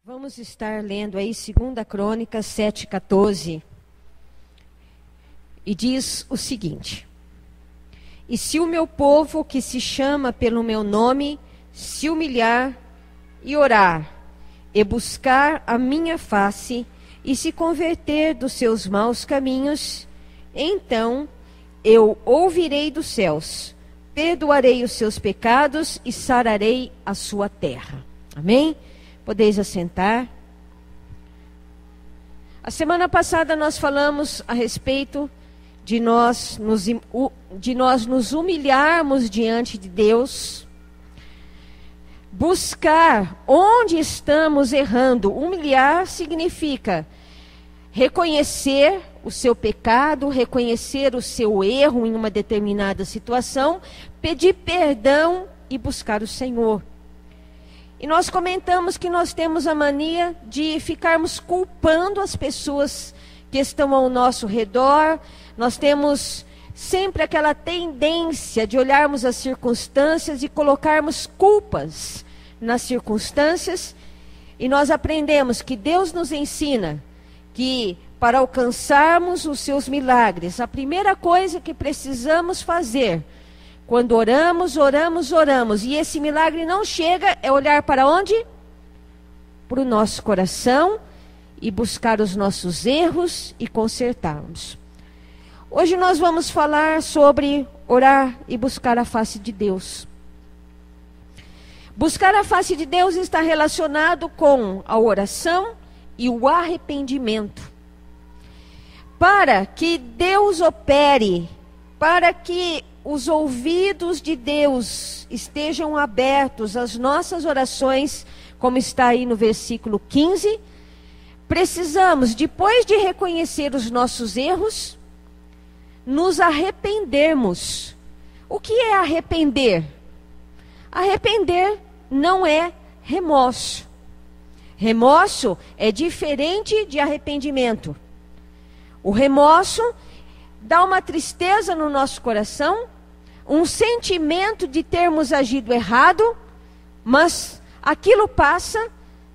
Vamos estar lendo aí 2 Crônicas 7,14. E diz o seguinte: E se o meu povo, que se chama pelo meu nome, se humilhar e orar, e buscar a minha face, e se converter dos seus maus caminhos, então eu ouvirei dos céus, perdoarei os seus pecados e sararei a sua terra. Amém? Podeis assentar. A semana passada nós falamos a respeito de nós nos humilharmos diante de Deus, buscar onde estamos errando. Humilhar significa reconhecer o seu pecado, reconhecer o seu erro em uma determinada situação, pedir perdão e buscar o Senhor. E nós comentamos que nós temos a mania de ficarmos culpando as pessoas que estão ao nosso redor. Nós temos sempre aquela tendência de olharmos as circunstâncias e colocarmos culpas nas circunstâncias. E nós aprendemos que Deus nos ensina que para alcançarmos os seus milagres, a primeira coisa que precisamos fazer, quando oramos, e esse milagre não chega, é olhar para onde? Para o nosso coração e buscar os nossos erros e consertarmos. Hoje nós vamos falar sobre orar e buscar a face de Deus. Buscar a face de Deus está relacionado com a oração e o arrependimento. Para que Deus opere, para que os ouvidos de Deus estejam abertos às nossas orações, como está aí no versículo 15, precisamos, depois de reconhecer os nossos erros, nos arrependermos. O que é arrepender? Arrepender não é remorso. Remorso é diferente de arrependimento. O remorso dá uma tristeza no nosso coração, um sentimento de termos agido errado, mas aquilo passa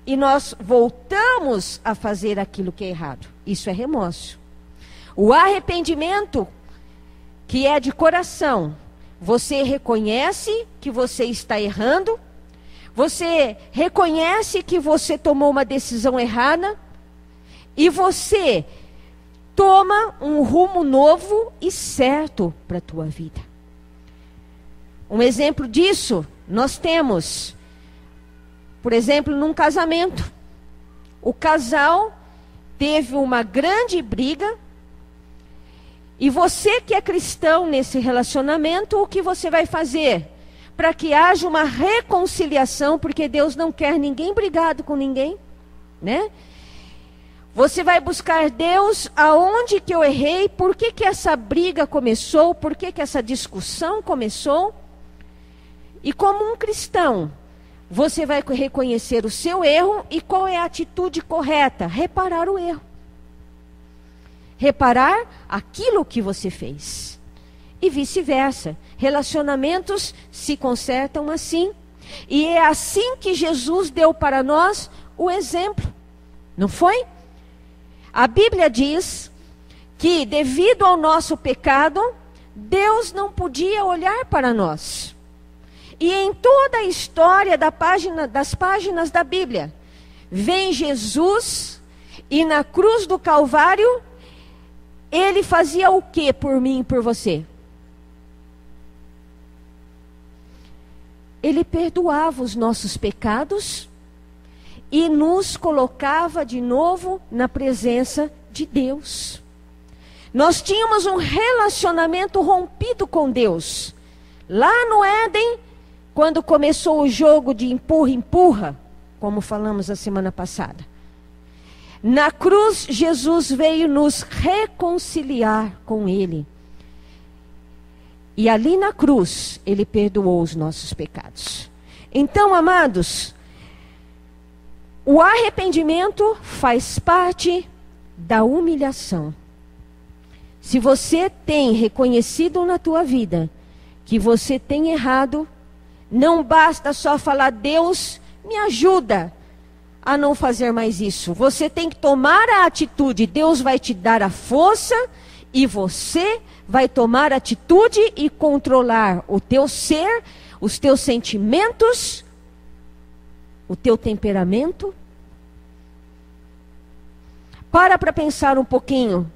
e nós voltamos a fazer aquilo que é errado. Isso é remorso. O arrependimento, que é de coração, você reconhece que você está errando, você reconhece que você tomou uma decisão errada e você toma um rumo novo e certo para a tua vida. Um exemplo disso, nós temos, por exemplo, num casamento. O casal teve uma grande briga, e você que é cristão nesse relacionamento, o que você vai fazer? Para que haja uma reconciliação, porque Deus não quer ninguém brigado com ninguém, né? Você vai buscar Deus aonde que eu errei, por que que essa briga começou, por que que essa discussão começou. E como um cristão, você vai reconhecer o seu erro e qual é a atitude correta? Reparar o erro. Reparar aquilo que você fez. E vice-versa. Relacionamentos se consertam assim. E é assim que Jesus deu para nós o exemplo. Não foi? A Bíblia diz que devido ao nosso pecado, Deus não podia olhar para nós. E em toda a história das páginas da Bíblia, vem Jesus e na cruz do Calvário, ele fazia o que por mim e por você? Ele perdoava os nossos pecados e nos colocava de novo na presença de Deus. Nós tínhamos um relacionamento rompido com Deus. Lá no Éden, quando começou o jogo de empurra-empurra, como falamos a semana passada. Na cruz, Jesus veio nos reconciliar com Ele. E ali na cruz, Ele perdoou os nossos pecados. Então, amados, o arrependimento faz parte da humilhação. Se você tem reconhecido na tua vida que você tem errado, não basta só falar, Deus, me ajuda a não fazer mais isso. Você tem que tomar a atitude. Deus vai te dar a força e você vai tomar atitude e controlar o teu ser, os teus sentimentos, o teu temperamento. Para pensar um pouquinho.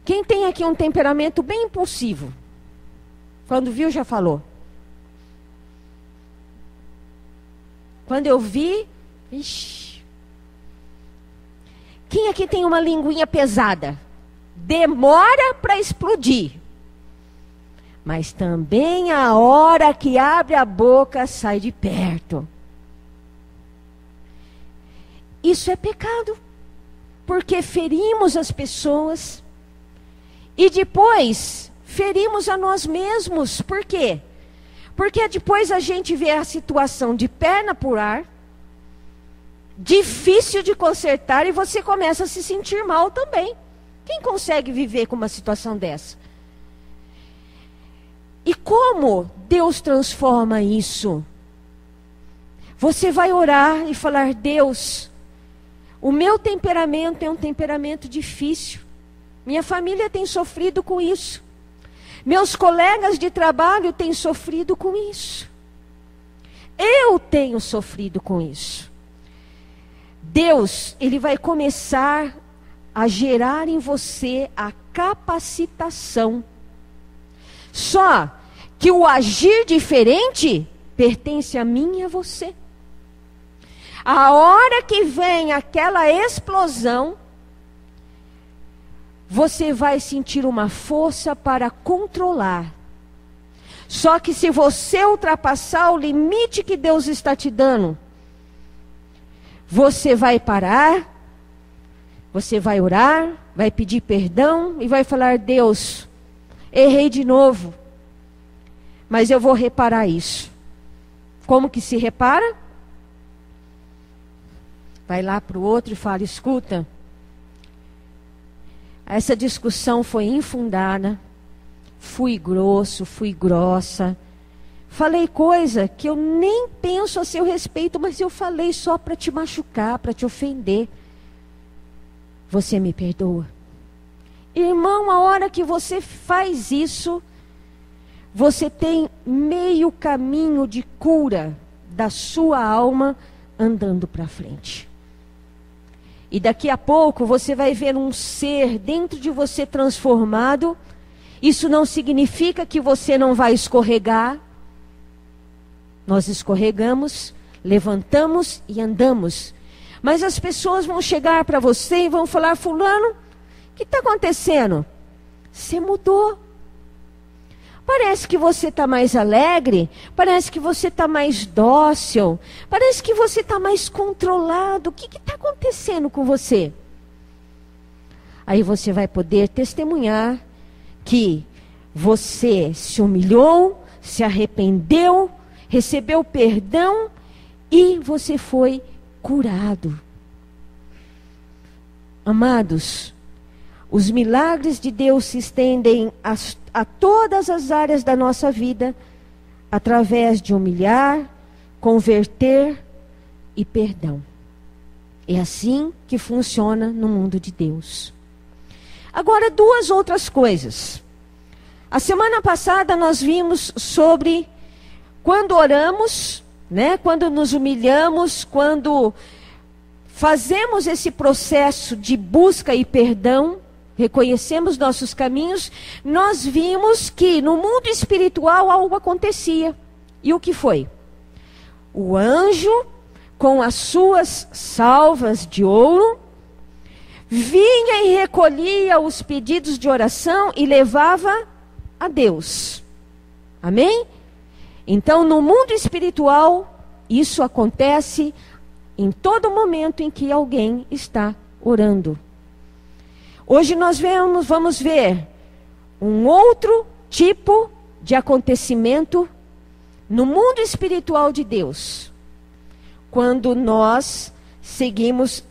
Quem tem aqui um temperamento bem impulsivo? Quando viu, já falou. Quando eu vi, ixi. Quem aqui tem uma linguinha pesada? Demora para explodir. Mas também a hora que abre a boca, sai de perto. Isso é pecado. Porque ferimos as pessoas. E depois, ferimos a nós mesmos. Por quê? Porque depois a gente vê a situação de perna por ar, difícil de consertar, e você começa a se sentir mal também. Quem consegue viver com uma situação dessa? E como Deus transforma isso? Você vai orar e falar: Deus, o meu temperamento é um temperamento difícil. Minha família tem sofrido com isso. Meus colegas de trabalho têm sofrido com isso. Eu tenho sofrido com isso. Deus, Ele vai começar a gerar em você a capacitação. Só que o agir diferente pertence a mim e a você. A hora que vem aquela explosão, você vai sentir uma força para controlar. Só que se você ultrapassar o limite que Deus está te dando, você vai parar, você vai orar, vai pedir perdão e vai falar: Deus, errei de novo, mas eu vou reparar isso. Como que se repara? Vai lá para o outro e fala: escuta, essa discussão foi infundada, fui grosso, fui grossa, falei coisa que eu nem penso a seu respeito, mas eu falei só para te machucar, para te ofender. Você me perdoa? Irmão, a hora que você faz isso, você tem meio caminho de cura da sua alma andando para frente. E daqui a pouco você vai ver um ser dentro de você transformado. Isso não significa que você não vai escorregar. Nós escorregamos, levantamos e andamos. Mas as pessoas vão chegar para você e vão falar: fulano, o que está acontecendo? Você mudou. Parece que você está mais alegre, parece que você está mais dócil, parece que você está mais controlado. O que está acontecendo com você? Aí você vai poder testemunhar que você se humilhou, se arrependeu, recebeu perdão e você foi curado. Amados, os milagres de Deus se estendem a todas as áreas da nossa vida, através de humilhar, converter e perdão. É assim que funciona no mundo de Deus. Agora, duas outras coisas. A semana passada nós vimos sobre quando oramos, né? Quando nos humilhamos, quando fazemos esse processo de busca e perdão, reconhecemos nossos caminhos, nós vimos que no mundo espiritual algo acontecia. E o que foi? O anjo, com as suas salvas de ouro, vinha e recolhia os pedidos de oração e levava a Deus. Amém? Então, no mundo espiritual, isso acontece em todo momento em que alguém está orando. Hoje nós vamos ver um outro tipo de acontecimento no mundo espiritual de Deus, quando nós seguimos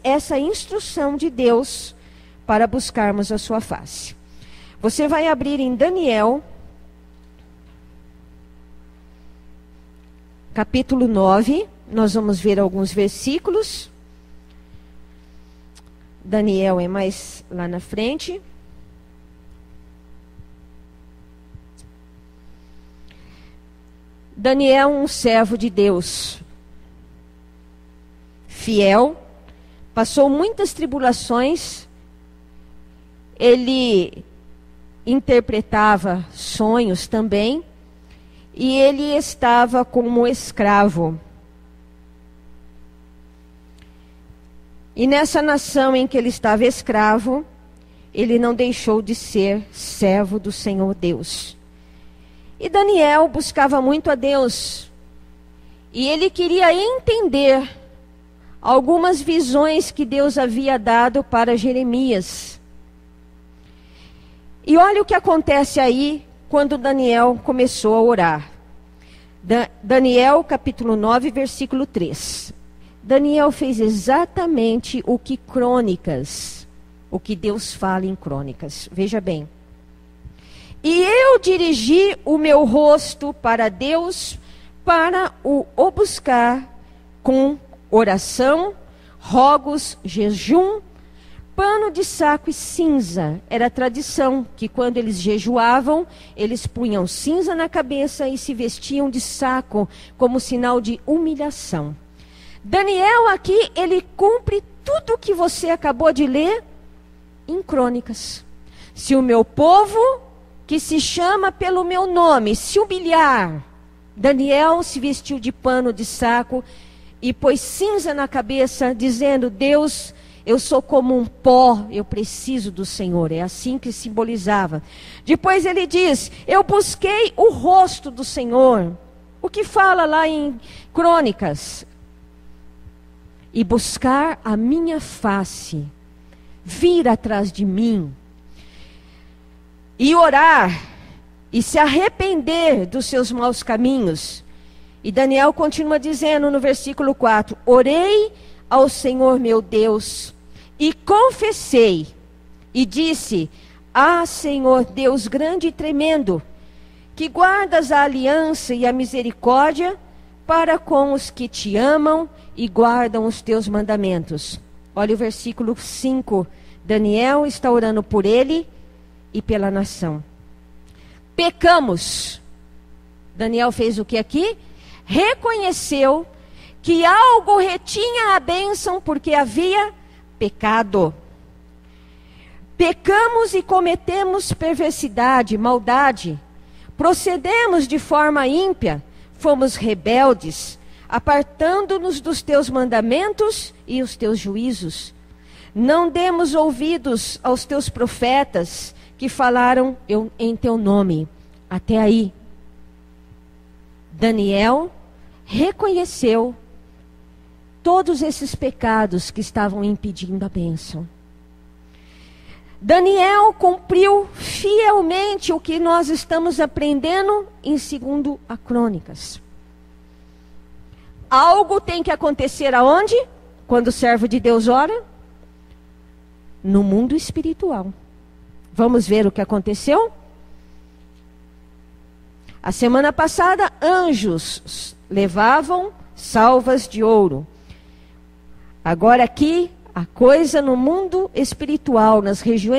essa instrução de Deus para buscarmos a sua face. Você vai abrir em Daniel, capítulo 9. nós vamos ver alguns versículos. Daniel é mais lá na frente. Daniel, um servo de Deus, fiel, passou muitas tribulações. Ele interpretava sonhos também, e ele estava como escravo. E nessa nação em que ele estava escravo, ele não deixou de ser servo do Senhor Deus. E Daniel buscava muito a Deus, e ele queria entender algumas visões que Deus havia dado para Jeremias. E olha o que acontece aí quando Daniel começou a orar. Daniel capítulo 9, versículo 3. Daniel fez exatamente o que Deus fala em Crônicas. Veja bem. E eu dirigi o meu rosto para Deus, para o buscar com oração, rogos, jejum, pano de saco e cinza. Era a tradição que quando eles jejuavam, eles punham cinza na cabeça e se vestiam de saco como sinal de humilhação. Daniel aqui, ele cumpre tudo o que você acabou de ler em Crônicas. Se o meu povo, que se chama pelo meu nome, se humilhar, Daniel se vestiu de pano de saco e pôs cinza na cabeça, dizendo: Deus, eu sou como um pó, eu preciso do Senhor. É assim que simbolizava. Depois ele diz: eu busquei o rosto do Senhor. O que fala lá em Crônicas? E buscar a minha face, vir atrás de mim, e orar, e se arrepender dos seus maus caminhos. E Daniel continua dizendo no versículo 4: orei ao Senhor meu Deus, e confessei, e disse: ah, Senhor Deus grande e tremendo, que guardas a aliança e a misericórdia para com os que te amam e guardam os teus mandamentos. Olha o versículo 5. Daniel está orando por ele e pela nação. Pecamos. Daniel fez o que aqui? Reconheceu que algo retinha a bênção porque havia pecado. Pecamos e cometemos perversidade, maldade. Procedemos de forma ímpia, fomos rebeldes, apartando-nos dos teus mandamentos e os teus juízos. Não demos ouvidos aos teus profetas que falaram em teu nome. Até aí. Daniel reconheceu todos esses pecados que estavam impedindo a bênção. Daniel cumpriu fielmente o que nós estamos aprendendo em 2 Crônicas. Algo tem que acontecer aonde? Quando o servo de Deus ora? No mundo espiritual. Vamos ver o que aconteceu? A semana passada, anjos levavam salvas de ouro. Agora aqui, a coisa no mundo espiritual, nas regiões